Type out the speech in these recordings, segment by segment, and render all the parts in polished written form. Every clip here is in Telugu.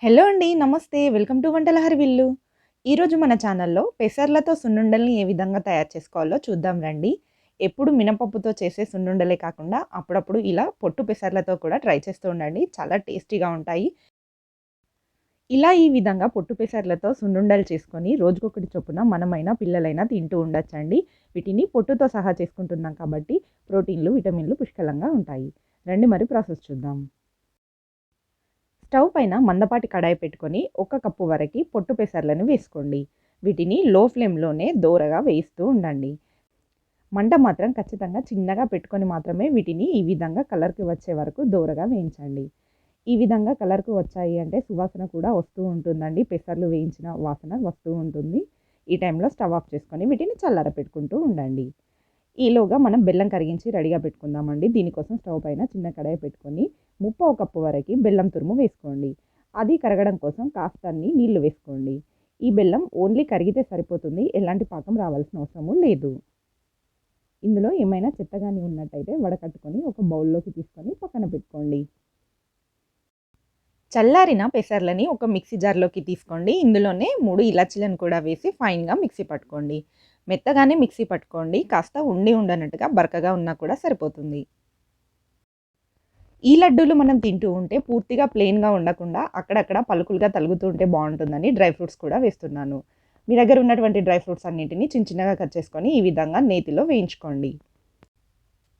హలో అండి. నమస్తే. వెల్కమ్ టు వంటల హరివిల్లు. ఈరోజు మన ఛానల్‌లో పెసర్లతో సున్నుండల్ని ఏ విధంగా తయారు చేసుకోవాలో చూద్దాం రండి. ఎప్పుడు మినపప్పుతో చేసే సున్నుండలే కాకుండా అప్పుడప్పుడు ఇలా పొట్టు పెసర్లతో కూడా ట్రై చేస్తూ ఉండండి. చాలా టేస్టీగా ఉంటాయి. ఇలా ఈ విధంగా పొట్టు పెసర్లతో సున్నుండలు చేసుకొని రోజుకొకటి చొప్పున మనమైనా, పిల్లలైనా తింటూ ఉండొచ్చండి. వీటిని పొట్టుతో సహా చేసుకుంటున్నాం కాబట్టి ప్రోటీన్‌లు, విటమిన్‌లు పుష్కలంగా ఉంటాయి. రండి మరి ప్రాసెస్ చూద్దాం. స్టవ్ పైన మందపాటి కడాయి పెట్టుకొని 1 కప్పు వరకి పొట్టు పెసర్లను వేసుకోండి. వీటిని లో ఫ్లేమ్‌లోనే దోరగా వేయిస్తూ ఉండండి. మంట మాత్రం ఖచ్చితంగా చిన్నగా పెట్టుకొని మాత్రమే వీటిని ఈ విధంగా కలర్‌కి వచ్చే వరకు దోరగా వేయించండి. ఈ విధంగా కలర్‌కి వచ్చాయి అంటే సువాసన కూడా వస్తూ ఉంటుందండి. పెసర్లు వేయించిన వాసన వస్తూ ఉంటుంది. ఈ టైంలో స్టవ్ ఆఫ్ చేసుకొని వీటిని చల్లారపెట్టుకుంటూ ఉండండి. ఈలోగా మనం బెల్లం కరిగించి రెడీగా పెట్టుకుందామండి. దీనికోసం స్టవ్ పైన చిన్న కడాయి పెట్టుకొని ముప్పావు కప్పు వరకి బెల్లం తురుము వేసుకోండి. అది కరగడం కోసం కాస్తన్ని నీళ్లు వేసుకోండి. ఈ బెల్లం ఓన్లీ కరిగితే సరిపోతుంది. ఎలాంటి పాకం రావాల్సిన అవసరము లేదు. ఇందులో ఏమైనా చెత్త గాని ఉన్నట్టయితే వడకట్టుకొని ఒక బౌల్‌లోకి తీసుకొని పక్కన పెట్టుకోండి. చల్లారిన పెసర్లని ఒక మిక్సీ జార్‌లోకి తీసుకోండి. ఇందులోనే 3 ఇలాచీలను కూడా వేసి ఫైన్‌గా మిక్సీ పట్టుకోండి. మెత్తగానే మిక్సీ పట్టుకోండి. కాస్త ఉండి ఉండనట్టుగా బరకగా ఉన్నా కూడా సరిపోతుంది. ఈ లడ్డూలు మనం తింటూ ఉంటే పూర్తిగా ప్లెయిన్‌గా ఉండకుండా అక్కడక్కడ పలుకులుగా తలుగుతూ ఉంటే బావుంటుందని డ్రై ఫ్రూట్స్ కూడా వేస్తున్నాను. మీ దగ్గర ఉన్నటువంటి డ్రై ఫ్రూట్స్ అన్నిటిని చిన్న చిన్నగా కట్ చేసుకొని ఈ విధంగా నేతిలో వేయించుకోండి.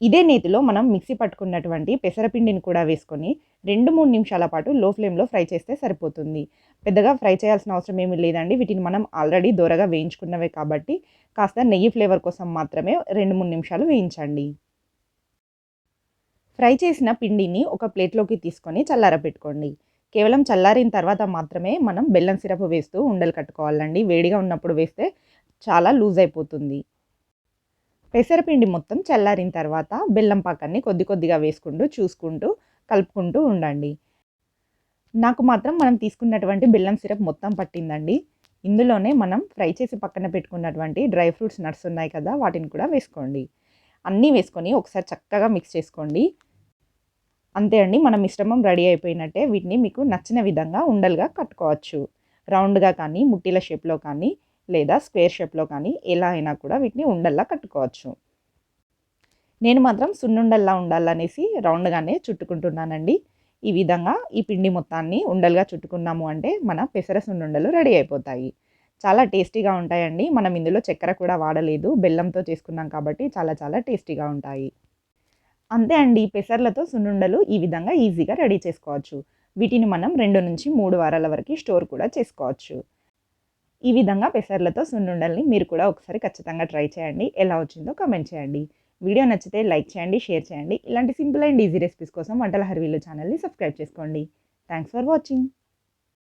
ఇదే నేతిలో మనం మిక్సీ పట్టుకున్నటువంటి పెసరపిండిని కూడా వేసుకొని 2, 3 నిమిషాల పాటు లో ఫ్లేమ్‌లో ఫ్రై చేస్తే సరిపోతుంది. పెద్దగా ఫ్రై చేయాల్సిన అవసరం ఏమీ లేదండి. వీటిని మనం ఆల్రెడీ దోరగా వేయించుకున్నవే కాబట్టి కాస్త నెయ్యి ఫ్లేవర్ కోసం మాత్రమే 2, 3 నిమిషాలు వేయించండి. ఫ్రై చేసిన పిండిని ఒక ప్లేట్‌లోకి తీసుకొని చల్లారబెట్టుకోండి. కేవలం చల్లారిన తర్వాత మాత్రమే మనం బెల్లం సిరప్ వేస్తూ ఉండలు కట్టుకోవాలండి. వేడిగా ఉన్నప్పుడు వేస్తే చాలా లూజ్ అయిపోతుంది. పెసరపిండి మొత్తం చల్లారిన తర్వాత బెల్లం పాకాన్ని కొద్ది కొద్దిగా వేసుకుంటూ, చూసుకుంటూ, కలుపుకుంటూ ఉండండి. నాకు మాత్రం మనం తీసుకున్నటువంటి బెల్లం సిరప్ మొత్తం పట్టిందండి. ఇందులోనే మనం ఫ్రై చేసి పక్కన పెట్టుకున్నటువంటి డ్రై ఫ్రూట్స్, నట్స్ ఉన్నాయి కదా! వాటిని కూడా వేసుకోండి. అన్నీ వేసుకొని ఒకసారి చక్కగా మిక్స్ చేసుకోండి. అంతే అండి. మన మిశ్రమం రెడీ అయిపోయినట్టే. వీటిని మీకు నచ్చిన విధంగా ఉండలుగా కట్టుకోవచ్చు. రౌండ్‌గా కానీ, ముట్టిల షేప్‌లో కానీ, లేదా స్క్వేర్ షేప్‌లో కానీ ఎలా అయినా కూడా వీటిని ఉండల్లా కట్టుకోవచ్చు. నేను మాత్రం సున్నుండల్లా ఉండాలనేసి రౌండ్‌గానే చుట్టుకుంటున్నానండి. ఈ విధంగా ఈ పిండి మొత్తాన్ని ఉండలుగా చుట్టుకున్నాము అంటే మన పెసర సున్నుండలు రెడీ అయిపోతాయి. చాలా టేస్టీగా ఉంటాయండి. మనం ఇందులో చక్కెర కూడా వాడలేదు. బెల్లంతో చేసుకున్నాం కాబట్టి చాలా చాలా టేస్టీగా ఉంటాయి. అంతే అండి. పెసర్లతో సున్నుండలు ఈ విధంగా ఈజీగా రెడీ చేసుకోవచ్చు. వీటిని మనం 2-3 వారాల వరకి స్టోర్ కూడా చేసుకోవచ్చు. ఈ విధంగా పెసర్లతో సున్నుండల్ని మీరు కూడా ఒకసారి ఖచ్చితంగా ట్రై చేయండి. ఎలా వచ్చిందో కామెంట్ చేయండి. వీడియో నచ్చితే లైక్ చేయండి, షేర్ చేయండి. ఇలాంటి సింపుల్ అండ్ ఈజీ రెసిపీస్ కోసం వంటల హరివిల్లు ఛానల్‌ని సబ్స్క్రైబ్ చేసుకోండి. Thanks for watching.